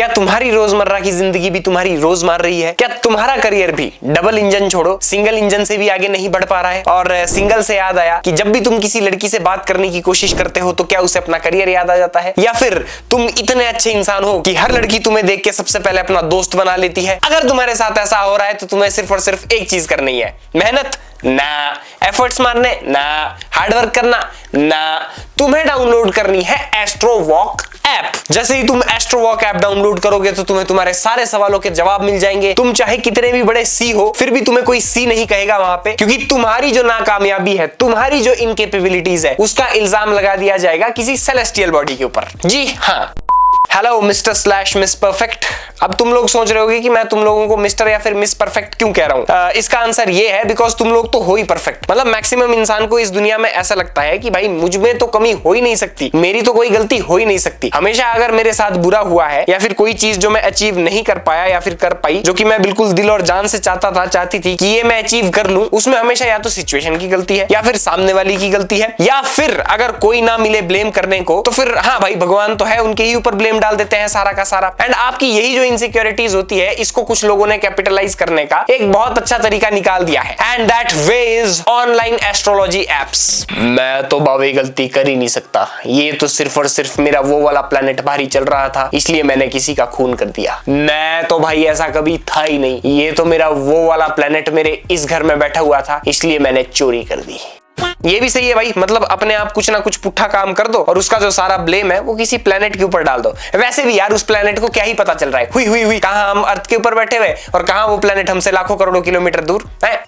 क्या तुम्हारी रोजमर्रा की जिंदगी भी तुम्हारी रोज मार रही है? क्या तुम्हारा करियर भी डबल इंजन छोड़ो सिंगल इंजन से भी आगे नहीं बढ़ पा रहा है? और सिंगल से याद आया कि जब भी तुम किसी लड़की से बात करने की कोशिश करते हो तो क्या उसे अपना करियर याद आ जाता है? या फिर तुम इतने अच्छे इंसान हो कि हर लड़की तुम्हें देख के सबसे पहले अपना दोस्त बना लेती है? अगर तुम्हारे साथ ऐसा हो रहा है तो तुम्हें सिर्फ और सिर्फ एक चीज करनी है, मेहनत ना, एफर्ट्स मारने ना, हार्डवर्क करना ना, तुम्हें डाउनलोड करनी है एस्ट्रोवॉक ऐप। जैसे ही तुम एस्ट्रोवॉक ऐप डाउनलोड करोगे तो तुम्हें तुम्हारे सारे सवालों के जवाब मिल जाएंगे। तुम चाहे कितने भी बड़े सी हो फिर भी तुम्हें कोई सी नहीं कहेगा वहां पे, क्योंकि तुम्हारी जो नाकामयाबी है, तुम्हारी जो इनकेपेबिलिटीज है, उसका इल्जाम लगा दिया जाएगा किसी सेलेस्टियल बॉडी के ऊपर। जी हाँ, hello mister slash miss perfect. अब तुम लोग सोच रहे होगे कि मैं तुम लोगों को मिस्टर या फिर मिस परफेक्ट क्यों कह रहा हूं? इसका आंसर ये है बिकॉज तुम लोग तो हो ही परफेक्ट। मतलब मैक्सिमम इंसान को इस दुनिया में ऐसा लगता है कि भाई मुझ में तो कमी हो ही नहीं सकती, मेरी तो कोई गलती हो ही नहीं सकती। हमेशा अगर मेरे साथ बुरा हुआ है या फिर कोई चीज जो मैं अचीव नहीं कर पाया या फिर कर पाई, जो कि मैं बिल्कुल दिल और जान से चाहती थी कि ये मैं अचीव कर लूं, उसमें हमेशा या तो सिचुएशन की गलती है या फिर सामने वाली की गलती है, या फिर अगर कोई ना मिले ब्लेम करने को तो फिर हाँ भाई भगवान तो है, उनके ही ऊपर ब्लेम डाल देते हैं सारा का सारा। एंड आपकी यही जो इनसिक्योरिटीज होती है, इसको कुछ लोगों ने कैपिटलाइज करने का एक बहुत अच्छा तरीका निकाल दिया है, and that way is online astrology apps. मैं तो बावे गलती कर ही नहीं सकता, ये तो सिर्फ और सिर्फ मेरा वो वाला प्लेनेट भारी चल रहा था इसलिए मैंने किसी का खून कर दिया। मैं तो भाई ऐसा कभी था ही नहीं, ये तो मेरा वो वाला प्लेनेट मेरे इस घर में बैठा हुआ था इसलिए मैंने चोरी कर दी। ये भी सही है भाई, मतलब अपने आप कुछ ना कुछ पुट्ठा काम कर दो और उसका जो सारा ब्लेम है वो किसी प्लेनेट के ऊपर डाल दो। वैसे भी यार उस प्लेनेट को क्या ही पता चल रहा है, हुई कहां हम अर्थ के ऊपर बैठे हुए और कहां वो प्लेनेट हमसे लाखों करोड़ों किलोमीटर दूर है।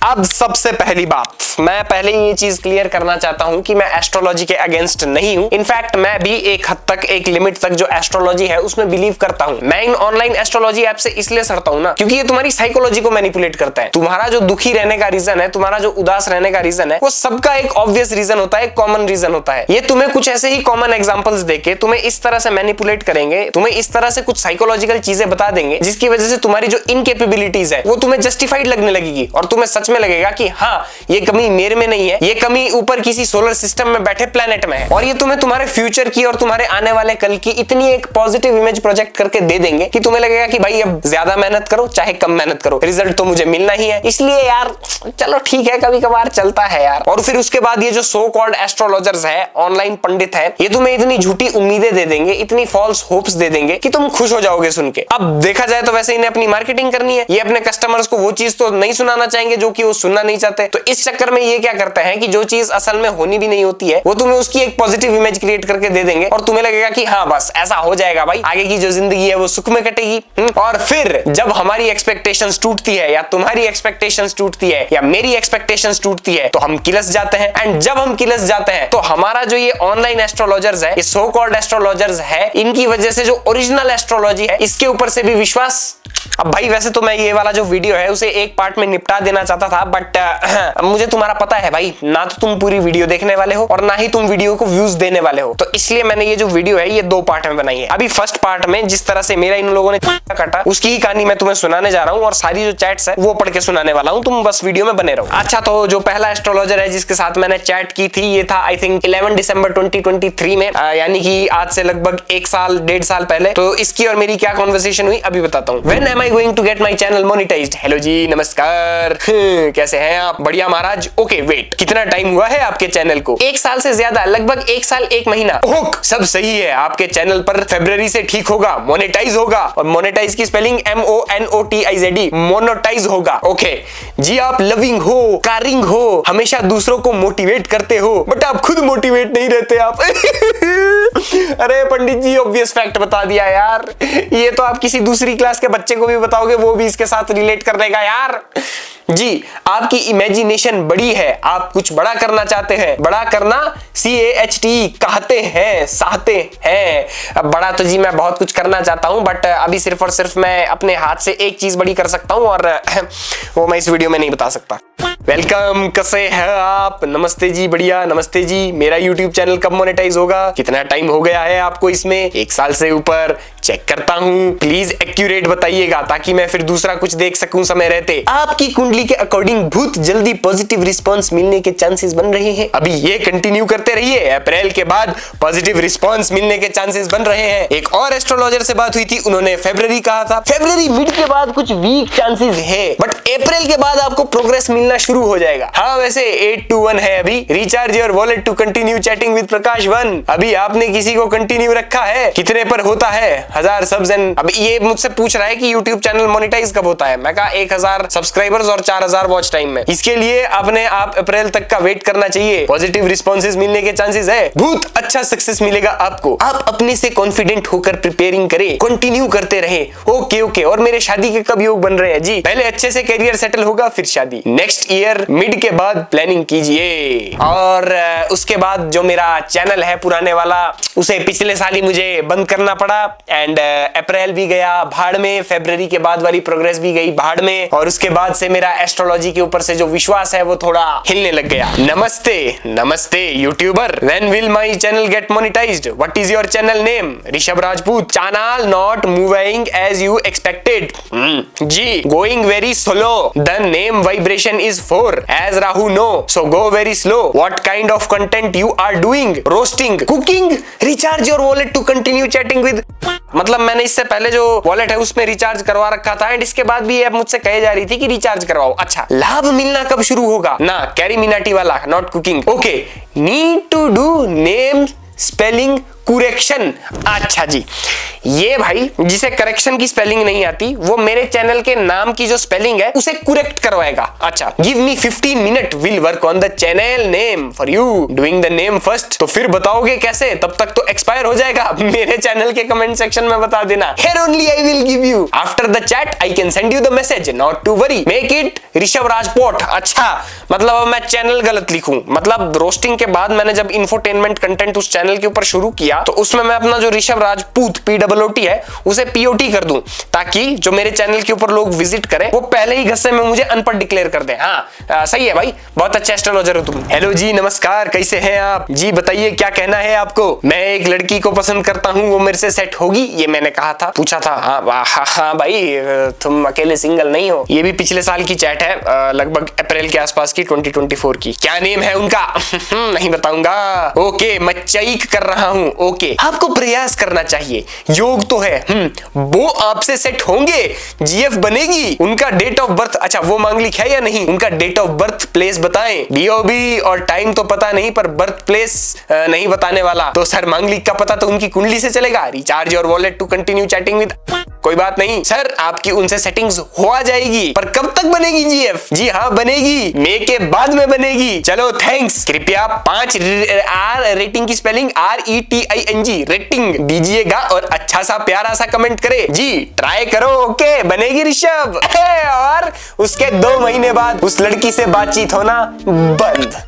अब सबसे पहली बात, मैं पहले ये चीज क्लियर करना चाहता हूं कि मैं एस्ट्रोलॉजी के अगेंस्ट नहीं हूं। इनफैक्ट मैं भी एक हद तक, एक लिमिट तक जो एस्ट्रोलॉजी है उसमें बिलीव करता हूं। मैं इन ऑनलाइन एस्ट्रोलॉजी ऐप से इसलिए सड़ता हूं ना क्योंकि ये तुम्हारी साइकोलॉजी को मैनिपुलेट करता है। तुम्हारा जो दुखी रहने का रीजन है, तुम्हारा जो उदास रहने का रीजन है, वो सबका एक ऑब्वियस रीजन होता है, कॉमन रीजन होता है। ये तुम्हें कुछ ऐसे ही कॉमन एग्जांपल्स देके तुम्हें इस तरह से मैनिपुलेट करेंगे, तुम्हें इस तरह से कुछ साइकोलॉजिकल चीजें बता देंगे जिसकी वजह से तुम्हारी जो इनकेपेबिलिटीज है वो तुम्हें जस्टिफाइड लगने लगेगी और तुम्हें सच में लगेगा कि हाँ ये कमी मेरे में नहीं है, ये कमी ऊपर किसी सोलर सिस्टम में बैठे प्लेनेट में है। और ये तुम्हें तुम्हारे फ्यूचर की और तुम्हारे आने वाले कल की इतनी एक पॉजिटिव इमेज प्रोजेक्ट करके दे देंगे कि तुम्हें लगेगा कि भाई अब ज्यादा मेहनत करो चाहे कम मेहनत करो, रिजल्ट तो मुझे मिलना ही है, इसलिए यार चलो ठीक है, कभी कभार चलता है यार। और फिर उसके बाद ये जो सो कॉल्ड एस्ट्रोलॉजर्स है, ऑनलाइन पंडित है, ये तुम्हें इतनी झूठी उम्मीदें दे देंगे, इतनी फॉल्स होप्स दे देंगे कि तुम खुश हो जाओगे सुन के। अब देखा जाए तो वैसे इन्हें अपनी मार्केटिंग करनी है, ये अपने कस्टमर्स को वो चीज तो नहीं सुनाना चाहेंगे जो कि वो सुनना नहीं चाहते। तो इस चक्कर में ये क्या करते हैं कि जो चीज असल में होनी भी नहीं होती है वो तुम्हें उसकी एक पॉजिटिव इमेज क्रिएट करके दे देंगे और तुम्हें लगेगा कि हाँ बस ऐसा हो जाएगा भाई, आगे की जो जिंदगी है वो सुख में कटेगी। और फिर जब हमारी एक्सपेक्टेशंस टूटती है या तुम्हारी एक्सपेक्टेशंस टूटती है या मेरी एक्सपेक्टेशंस टूटती है तो हम किलस जाते हैं। एंड जब हम किलस जाते हैं तो हमारा जो ये ऑनलाइन एस्ट्रोलॉजर्स है, ये सो कॉल्ड एस्ट्रोलॉजर्स है, इनकी वजह से जो ओरिजिनल एस्ट्रोलॉजी है इसके ऊपर से भी विश्वास। अब भाई वैसे तो मैं ये वाला जो वीडियो है उसे एक पार्ट में निपटा देना चाहता था, बट मुझे तुम्हारा पता है भाई, ना तो तुम पूरी वीडियो देखने वाले हो और ना ही तुम वीडियो को व्यूज देने वाले हो, तो इसलिए मैंने ये जो वीडियो है ये 2 पार्ट में बनाई है। अभी फर्स्ट पार्ट में जिस तरह से मेरा इन लोगों ने काटा उसकी ही कहानी मैं तुम्हें सुनाने जा रहा हूँ और सारी जो चैट्स है वो पढ़ के सुनाने वाला हूँ, तुम बस वीडियो में बने रहो। अच्छा, तो जो पहला एस्ट्रोलॉजर है जिसके साथ मैंने चैट की थी ये था आई थिंक 11 दिसंबर 2023 में, यानी कि आज से लगभग 1 साल 1.5 साल पहले। तो इसकी और मेरी क्या कॉन्वर्सेशन हुई अभी बताता हूँ। When am I going to get my channel monetized? Hello जी, नमस्कार, कैसे हैं आप? बढ़िया महाराज। ओके वेट, कितना टाइम हुआ है आपके चैनल को? 1 साल से ज्यादा, लगभग 1 साल 1 महीना। ओह, सब सही है, आपके चैनल पर फरवरी से ठीक होगा, मोनेटाइज होगा। और मोनेटाइज की स्पेलिंग MONOTIZED, मोनेटाइज होगा। ओके जी, आप लविंग हो, कारिंग हो, हमेशा दूसरों को मोटिवेट करते हो, बट आप खुद मोटिवेट नहीं रहते आप। अरे पंडित जी, ऑब्वियस फैक्ट बता दिया यार, ये तो आप किसी दूसरी क्लास के बच्चे को भी बताओगे वो भी इसके साथ रिलेट कर देगा यार। जी, आपकी इमेजिनेशन बड़ी है, आप कुछ बड़ा करना चाहते हैं। बड़ा करना CAHT कहते हैं, चाहते हैं। अब बड़ा तो जी मैं बहुत कुछ करना चाहता हूं, बट अभी सिर्फ और सिर्फ मैं अपने हाथ से एक चीज बड़ी कर सकता हूं और वो मैं इस वीडियो में नहीं बता सकता। वेलकम, कैसे हैं आप? नमस्ते जी, बढ़िया, नमस्ते जी। मेरा YouTube चैनल कब मोनेटाइज होगा? कितना टाइम हो गया है आपको इसमें? 1 साल से ऊपर। चेक करता हूँ। प्लीज एक्यूरेट बताइएगा ताकि मैं फिर दूसरा कुछ देख सकूं समय रहते। आपकी कुंडली के अकॉर्डिंग बहुत जल्दी पॉजिटिव रिस्पांस मिलने के चांसेस बन रहे हैं। अभी ये कंटिन्यू करते रहिए, अप्रैल के बाद पॉजिटिव रिस्पांस मिलने के चांसेस बन रहे हैं। एक और एस्ट्रोलॉजर से बात हुई थी, उन्होंने फरवरी कहा था। फरवरी मिड के बाद कुछ वीक चांसेस है, बट अप्रैल के बाद आपको प्रोग्रेस मिलना शुरू हो जाएगा। हाँ वैसे 8 to 1 है अभी। Recharge your wallet to continue chatting with Prakash 1। अभी आपने किसी को कंटिन्यू रखा है, कितने पर होता है 1000 सब्स एंड अब ये मुझसे पूछ रहा है कि यूट्यूब चैनल मोनेटाइज कब होता है। मैं कहा 1000 सब्सक्राइबर्स और 4000 वॉच टाइम में। इसके लिए अपने आप अप्रैल तक का वेट करना चाहिए। पॉजिटिव रिस्पॉन्सेज मिलने के चांसेस है, बहुत अच्छा सक्सेस मिलेगा आपको। आप अपने से कॉन्फिडेंट होकर प्रिपेयरिंग करें, कंटिन्यू करते रहे। Okay okay. और मेरे शादी के कब योग बन रहे हैं जी? पहले अच्छे से करियर सेटल होगा फिर शादी। नेक्स्ट ईयर मिड के बाद प्लानिंग कीजिए। और उसके बाद जो मेरा चैनल है पुराने वाला, उसे पिछले साल ही मुझे बंद करना पड़ा एंड अप्रैल भी गया भाड़ में, फरवरी के बाद वाली प्रोग्रेस भी गई भाड़ में, और उसके बाद से मेरा एस्ट्रोलॉजी के ऊपर से जो विश्वास है वो थोड़ा हिलने लग गया। नमस्ते नमस्ते youtuber, when will my channel get monetized? What is your channel name? Rishabh Rajput. Channel not moving as you expected. जी, going very slow. The name vibration is 4 as Rahu no, so go very slow. What kind of content you are doing? Roasting, cooking. Recharge your wallet to continue chatting with. मतलब मैंने इससे पहले जो wallet है उसमें recharge करवा रखा था एंड इसके बाद भी ये मुझसे कहे जा रही थी कि रिचार्ज करवाओ। अच्छा, लाभ मिलना कब शुरू होगा? ना कैरी मिनाटी वाला, not cooking. Okay, need to do name spelling correction. अच्छा जी, ये भाई जिसे करेक्शन की स्पेलिंग नहीं आती वो मेरे चैनल के नाम की जो स्पेलिंग है उसे करेक्ट करवाएगा। अच्छा, give me 15 minute, will work on the channel name for you. Doing the name first. तो फिर बताओगे कैसे? तब तक तो एक्सपायर हो जाएगा। मेरे चैनल के कमेंट सेक्शन में बता देना। Here only I will give you. After the chat I can send you the message. Not to worry. Make it Rishabh Rajput. अच्छा, मतलब अब मैं चैनल गलत लिखूं। मतलब रोस्टिंग के बाद मैंने जब इंफोटेनमेंट कंटेंट उस चैनल के ऊपर शुरू किया तो उसमें मैं अपना जो ऋषभ राजपूत POOT है उसे POT कर दूं, ताकि जो मेरे चैनल के ऊपर लोग विजिट करें वो पहले ही गुस्से में मुझे अनपढ़ डिक्लेयर कर दें। हाँ सही है भाई, बहुत अच्छा एस्ट्रोलॉजर हो तुम। हेलो जी, नमस्कार, कैसे हैं आप जी? बताइए क्या कहना है आपको? मैं एक लड़की को पसंद करता हूँ, वो मेरे से सेट होगी? ये मैंने कहा था, पूछा था। हाँ भाई, तुम अकेले सिंगल नहीं हो। ये भी पिछले साल की चैट है, लगभग अप्रैल के आसपास की, 2024 की। क्या नेम है उनका? नहीं बताऊंगा। ओके, मैं चेक कर रहा हूँ। ओके, आपको प्रयास करना चाहिए, योग तो है। वो आपसे सेट होंगे, GF बनेगी। उनका डेट ऑफ बर्थ, अच्छा वो मांगलिक है या नहीं? उनका डेट ऑफ बर्थ प्लेस बताएं। DOB और टाइम तो पता नहीं, पर बर्थ प्लेस नहीं बताने वाला। तो सर मांगलिक का पता तो उनकी कुंडली से चलेगा। Recharge your wallet to continue chatting with. कोई बात नहीं सर, आपकी उनसे सेटिंग्स हो जाएगी, पर कब तक बनेगी GF? जी हाँ बनेगी, मई के बाद में बनेगी। चलो थैंक्स। कृपया 5 R रेटिंग की स्पेलिंग RETING रेटिंग दीजिएगा और अच्छा सा प्यारा सा कमेंट करे जी। ट्राई करो। ओके, बनेगी ऋषभ। और उसके 2 महीने बाद उस लड़की से बातचीत होना बंद।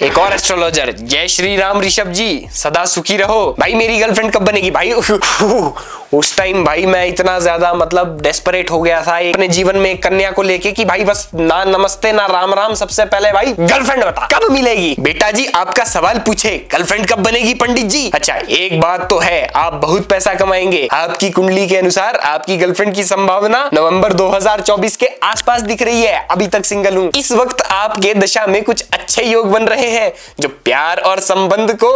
एक और एस्ट्रोलॉजर, जय श्री राम ऋषभ जी, सदा सुखी रहो। भाई मेरी गर्लफ्रेंड कब बनेगी भाई? उस टाइम भाई मैं इतना ज्यादा मतलब डेस्परेट हो गया था अपने जीवन में कन्या को लेके कि भाई बस ना नमस्ते ना राम राम, सबसे पहले भाई गर्लफ्रेंड बता कब मिलेगी। बेटा जी आपका सवाल पूछे, गर्लफ्रेंड कब बनेगी पंडित जी? अच्छा, एक बात तो है, आप बहुत पैसा कमाएंगे। आपकी कुंडली के अनुसार आपकी गर्लफ्रेंड की संभावना नवंबर 2024 के आसपास दिख रही है। अभी तक सिंगल हूँ। इस वक्त आपके दशा में कुछ अच्छे योग बन रहे हैं जो प्यार और संबंध को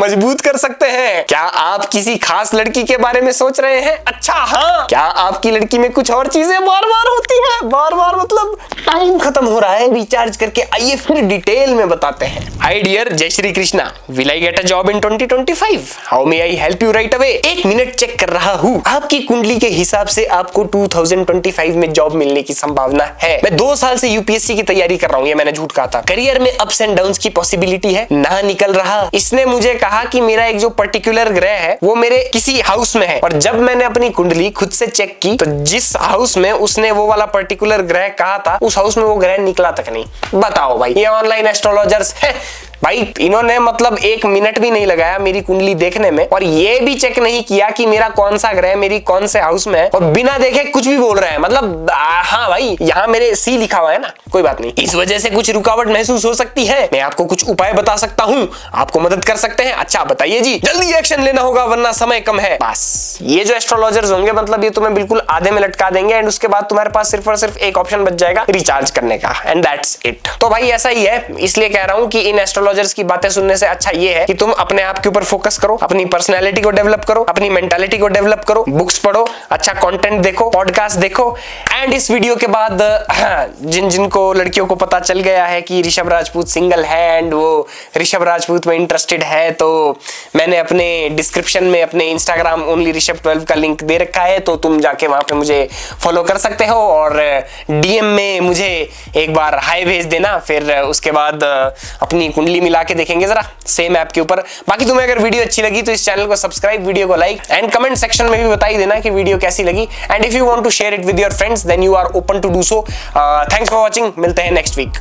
मजबूत कर सकते हैं। क्या आप किसी खास लड़की के बारे में सोच रहे हैं? अच्छा हाँ। क्या आपकी लड़की में कुछ और चीजें बार बार होती है? बार बार मतलब टाइम खत्म हो रहा है रिचार्ज करके। आइए फिर डिटेल में बताते हैं। हाय डियर जय Shri Krishna, will I get a job in 2025? How may I help you right away? 1 minute check कर रहा हूँ। आपकी कुंडली के हिसाब से आपको 2025 में जॉब मिलने की संभावना है। मैं 2 साल से UPSC की तैयारी कर रहा हूँ, ये मैंने झूठ कहा था। करियर में अप्स एंड डाउन्स की पॉसिबिलिटी है, ना निकल रहा। इसने मुझे कहा कि मेरा एक जो पर्टिकुलर ग्रह है वो मेरे किसी हाउस में है, और जब मैंने अपनी कुंडली खुद से चेक की तो जिस हाउस में उसने वो वाला पर्टिकुलर ग्रह कहा था उस हाउस में वो ग्रह निकला तक नहीं। बताओ भाई, ये ऑनलाइन एस्ट्रोलॉजर्स है, भाई इन्होंने मतलब 1 मिनट भी नहीं लगाया मेरी कुंडली देखने में, और ये भी चेक नहीं किया कि मेरा कौन सा ग्रह मेरी कौन से हाउस में है, और बिना देखे कुछ भी बोल रहे हैं। मतलब हाँ भाई, यहाँ मेरे सी लिखा हुआ है ना, कोई बात नहीं। इस वजह से कुछ रुकावट महसूस हो सकती है, मैं आपको कुछ उपाय बता सकता हूँ, आपको मदद कर सकते हैं। अच्छा बताइए जी, जल्दी एक्शन लेना होगा वरना समय कम है। बस ये जो एस्ट्रोलॉजर्स होंगे मतलब ये तुम्हें बिल्कुल आधे में लटका देंगे, एंड उसके बाद तुम्हारे पास सिर्फ और सिर्फ एक ऑप्शन बच जाएगा रिचार्ज करने का, एंड दैट्स इट। तो भाई ऐसा ही है, इसलिए कह रहा हूं कि इन एस्ट्रोलॉजर्स की बातें सुनने से अच्छा ये है कि तुम अपने आप के ऊपर फोकस करो, अपनी पर्सनैलिटी को डेवलप करो, अपनी मेंटालिटी को डेवलप करो, बुक्स पढ़ो, अच्छा कंटेंट देखो, पॉडकास्ट देखो। एंड इस वीडियो के बाद जिनको लड़कियों को पता चल गया है कि ऋषभ राजपूत सिंगल है एंड वो ऋषभ राजपूत में इंटरेस्टेड है, तो मैंने अपने डिस्क्रिप्शन में अपने इंस्टाग्राम ओनली ऋषभ 12 का लिंक दे रखा है, तो तुम जाके वहां पे मुझे फॉलो कर सकते हो और डीएम में मुझे एक बार हाई भेज देना, फिर उसके बाद अपनी कुंडली मिला के देखेंगे जरा सेम ऐप के ऊपर। बाकी तुम्हें अगर वीडियो अच्छी लगी तो इस चैनल को सब्सक्राइब, वीडियो को लाइक एंड कमेंट सेक्शन में भी बता ही देना कि वीडियो कैसी लगी, and if you want to share it with your friends then you are open to do so. Thanks for watching, मिलते हैं नेक्स्ट वीक।